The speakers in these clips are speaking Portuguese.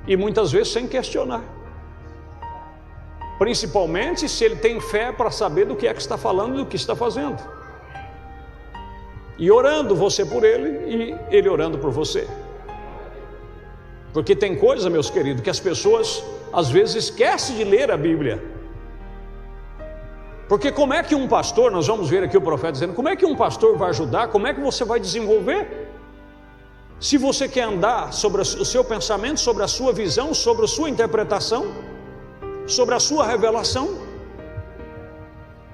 e muitas vezes sem questionar, principalmente se ele tem fé para saber do que é que está falando e do que está fazendo, e orando você por ele e ele orando por você. Porque tem coisa, meus queridos, que as pessoas às vezes esquecem de ler a Bíblia. Porque como é que um pastor, nós vamos ver aqui o profeta dizendo, como é que um pastor vai ajudar, como é que você vai desenvolver? Se você quer andar sobre o seu pensamento, sobre a sua visão, sobre a sua interpretação, sobre a sua revelação,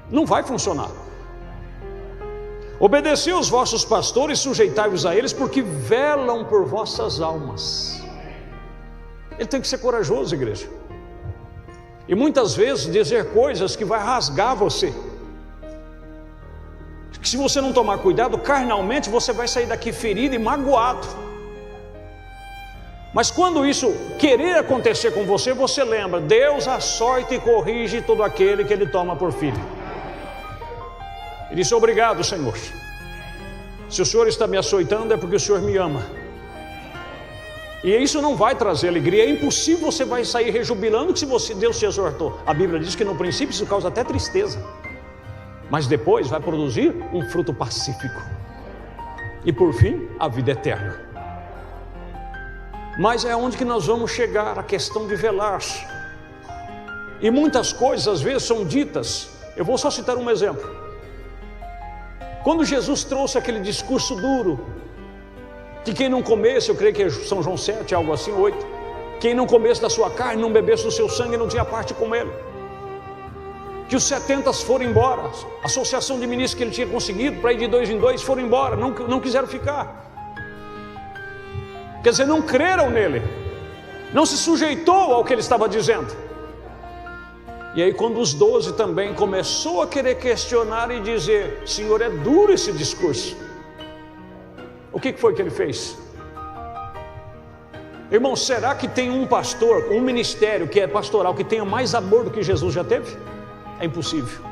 não vai funcionar. Obedecei os vossos pastores, sujeitai-vos a eles, porque velam por vossas almas. Ele tem que ser corajoso, igreja. E muitas vezes dizer coisas que vai rasgar você, que se você não tomar cuidado, carnalmente você vai sair daqui ferido e magoado. Mas quando isso querer acontecer com você, você lembra, Deus açoita e corrige todo aquele que Ele toma por filho. Ele disse, obrigado, Senhor. Se o Senhor está me açoitando é porque o Senhor me ama. E isso não vai trazer alegria. É impossível você vai sair rejubilando que se Deus te exortou. A Bíblia diz que no princípio isso causa até tristeza, mas depois vai produzir um fruto pacífico, e por fim a vida eterna. Mas é onde que nós vamos chegar, a questão de velar. E muitas coisas às vezes são ditas. Eu vou só citar um exemplo. Quando Jesus trouxe aquele discurso duro, que quem não comesse, eu creio que é São João 7, algo assim, 8, quem não comesse da sua carne, não bebesse do seu sangue, não tinha parte com ele. Que os 70 foram embora, a associação de ministros que ele tinha conseguido para ir de 2 em 2 foram embora, não quiseram ficar. Quer dizer, não creram nele, não se sujeitou ao que ele estava dizendo. E aí quando os 12 também começou a querer questionar e dizer, Senhor, é duro esse discurso, o que foi que ele fez? Irmão, será que tem um pastor, um ministério que é pastoral, que tenha mais amor do que Jesus já teve? É impossível.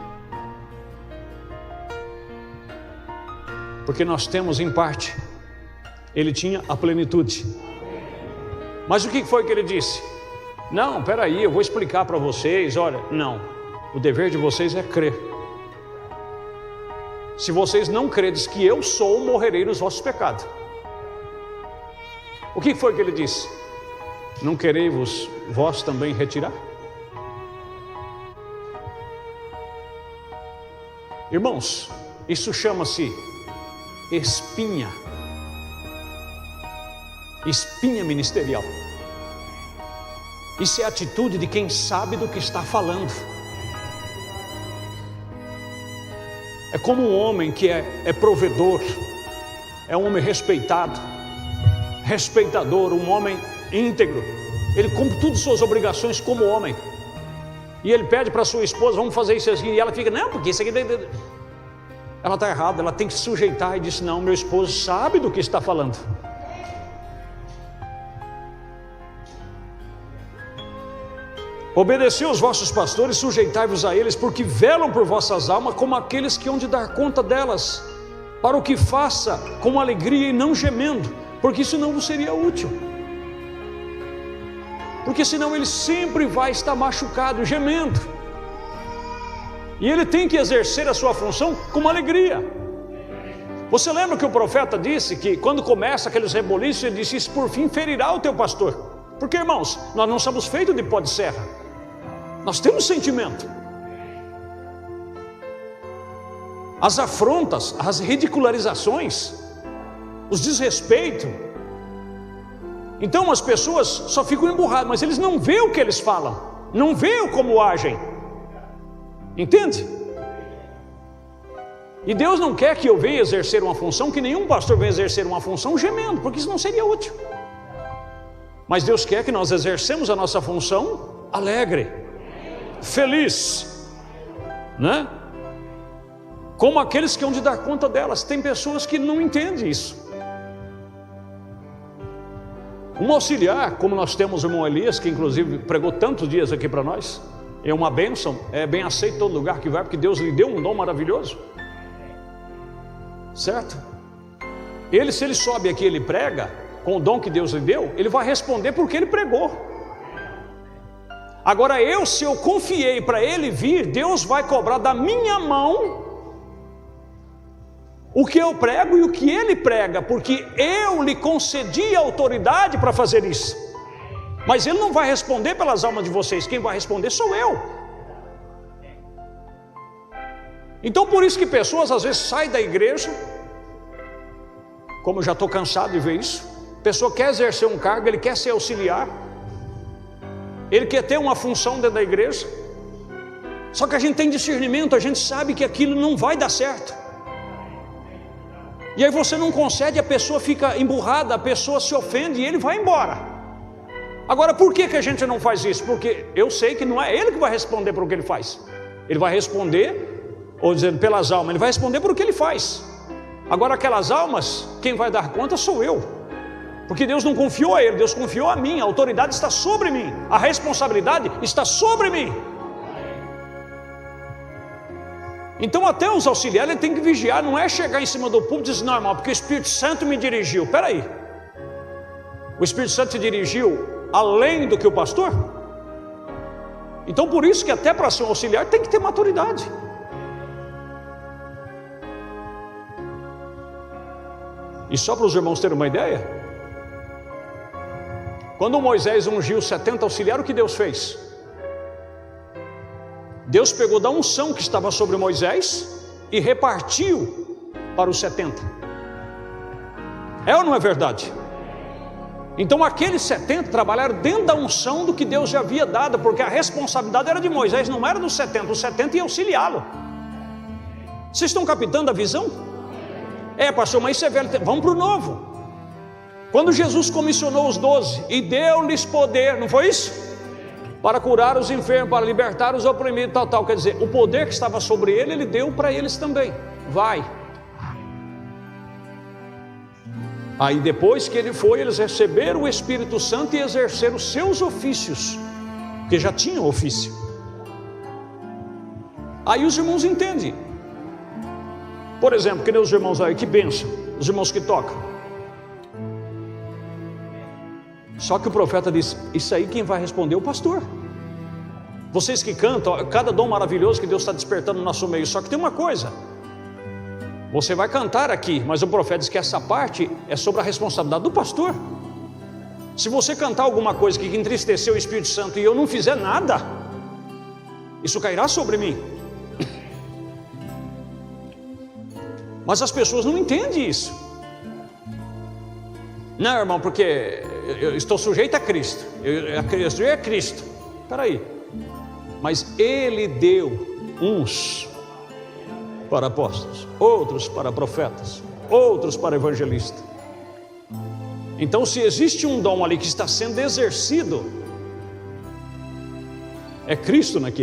Porque nós temos em parte, ele tinha a plenitude. Mas o que foi que ele disse? Não, peraí, eu vou explicar para vocês, olha, não, o dever de vocês é crer. Se vocês não credes que eu sou, morrerei nos vossos pecados. O que foi que ele disse? Não quereis vós também retirar? Irmãos, isso chama-se espinha. Espinha ministerial. Isso é a atitude de quem sabe do que está falando. É como um homem que é provedor, é um homem respeitado, respeitador, um homem íntegro. Ele cumpre todas as suas obrigações como homem. E ele pede para sua esposa, vamos fazer isso aqui. E ela fica, não, porque isso aqui... Ela está errada, ela tem que se sujeitar. E diz, não, meu esposo sabe do que está falando. Obedecei os vossos pastores, sujeitai-vos a eles, porque velam por vossas almas como aqueles que hão de dar conta delas, para o que faça com alegria e não gemendo, porque isso não vos seria útil. Porque senão ele sempre vai estar machucado, gemendo. E ele tem que exercer a sua função com alegria. Você lembra que o profeta disse que quando começa aqueles reboliços, ele disse, isso por fim ferirá o teu pastor. Porque, irmãos, nós não somos feitos de pó de serra. Nós temos sentimento. As afrontas, as ridicularizações, os desrespeitos. Então as pessoas só ficam emburradas, mas eles não veem o que eles falam, não veem como agem. Entende? E Deus não quer que eu venha exercer uma função, que nenhum pastor venha exercer uma função gemendo, porque isso não seria útil. Mas Deus quer que nós exercemos a nossa função alegre, feliz, né? Como aqueles que hão de dar conta delas. Tem pessoas que não entendem isso. Um auxiliar, como nós temos o irmão Elias, que inclusive pregou tantos dias aqui para nós, é uma bênção, é bem aceito em todo lugar que vai, porque Deus lhe deu um dom maravilhoso, certo? Ele, se ele sobe aqui, ele prega com o dom que Deus lhe deu, ele vai responder porque ele pregou. Agora se eu confiei para ele vir, Deus vai cobrar da minha mão o que eu prego e o que ele prega, porque eu lhe concedi a autoridade para fazer isso. Mas ele não vai responder pelas almas de vocês, quem vai responder sou eu. Então por isso que pessoas às vezes saem da igreja, como eu já estou cansado de ver isso. A pessoa quer exercer um cargo, ele quer ser auxiliar, ele quer ter uma função dentro da igreja, só que a gente tem discernimento, a gente sabe que aquilo não vai dar certo. E aí você não concede, a pessoa fica emburrada, a pessoa se ofende e ele vai embora. Agora por que a gente não faz isso? Porque eu sei que não é ele que vai responder por o que ele faz. Ele vai responder, ou dizendo pelas almas, ele vai responder por o que ele faz. Agora aquelas almas, quem vai dar conta sou eu. Porque Deus não confiou a ele, Deus confiou a mim, a autoridade está sobre mim, a responsabilidade está sobre mim. Então até os auxiliares ele tem que vigiar, não é chegar em cima do púlpito e dizer, não irmão, porque o Espírito Santo me dirigiu. Espera aí, o Espírito Santo te dirigiu além do que o pastor? Então por isso que até para ser um auxiliar tem que ter maturidade. E só para os irmãos terem uma ideia, quando Moisés ungiu 70 auxiliares, o que Deus fez? Deus pegou da unção que estava sobre Moisés e repartiu para os 70. É ou não é verdade? Então aqueles 70 trabalharam dentro da unção do que Deus já havia dado, porque a responsabilidade era de Moisés, não era dos 70, os 70 iam auxiliá-lo. Vocês estão captando a visão? Pastor, mas isso é velho, vamos para o novo. Quando Jesus comissionou os 12 e deu-lhes poder, não foi isso? Para curar os enfermos, para libertar os oprimidos, tal, quer dizer, o poder que estava sobre ele, ele deu para eles também. Vai. Aí depois que ele foi, eles receberam o Espírito Santo e exerceram os seus ofícios, porque já tinham ofício. Aí os irmãos entendem. Por exemplo, que nem os irmãos aí, que bênção, os irmãos que tocam. Só que o profeta disse, isso aí quem vai responder é o pastor. Vocês que cantam, cada dom maravilhoso que Deus está despertando no nosso meio. Só que tem uma coisa, você vai cantar aqui, mas o profeta diz que essa parte é sobre a responsabilidade do pastor. Se você cantar alguma coisa que entristeceu o Espírito Santo e eu não fizer nada, isso cairá sobre mim. Mas as pessoas não entendem isso. Não, irmão, porque eu estou sujeito a Cristo. Eu sou Cristo. Espera aí. Mas Ele deu uns para apóstolos, outros para profetas, outros para evangelistas. Então, se existe um dom ali que está sendo exercido, é Cristo naquilo.